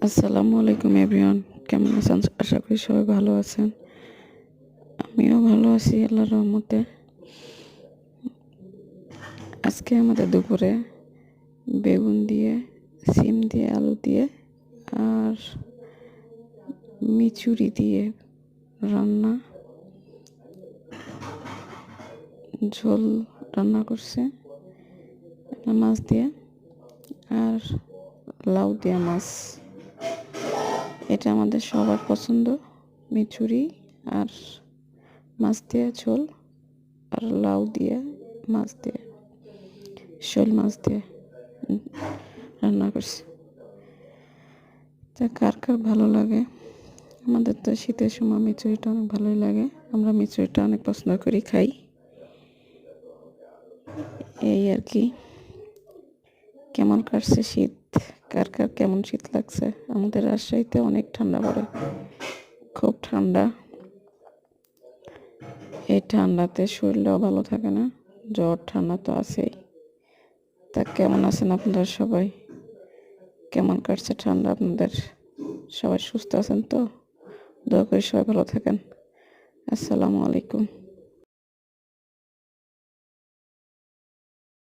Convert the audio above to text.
আসসালামু আলাইকুম এভরিওয়ান, কেমন আছেন? আশা করি সবাই ভালো আছেন। আমিও ভালো আছি আল্লাহর রহমতে। আজকে আমাদের দুপুরে বেগুন দিয়ে, সিম দিয়ে, আলু দিয়ে আর মিচুরি দিয়ে রান্না, ঝোল রান্না করছে মাছ দিয়ে আর লাউ দিয়ে মাছ। এটা আমাদের সবার পছন্দ, মিচুরি আর মাছ দিয়ে ঝোল আর লাউ দিয়ে মাছ দিয়ে, শোল মাছ দিয়ে রান্না করছি। তা কার কার ভালো লাগে? আমাদের তো শীতের সময় মিচুরিটা অনেক ভালোই লাগে, আমরা মিচুরিটা অনেক পছন্দ করি, খাই। এই আর কি। কেমন কাটছে শীত? কার কার কেমন শীত লাগছে? আমাদের রাজশাহীতে অনেক ঠান্ডা পড়ে, খুব ঠান্ডা। এই ঠান্ডাতে শরীরটাও ভালো থাকে না, জ্বর ঠান্ডা তো আছেই। তা কেমন আছেন আপনারা সবাই? কেমন কাটছে ঠান্ডা আপনাদের? সবাই সুস্থ আছেন তো? দোয়া করি সবাই ভালো থাকেন। আসসালামু আলাইকুম।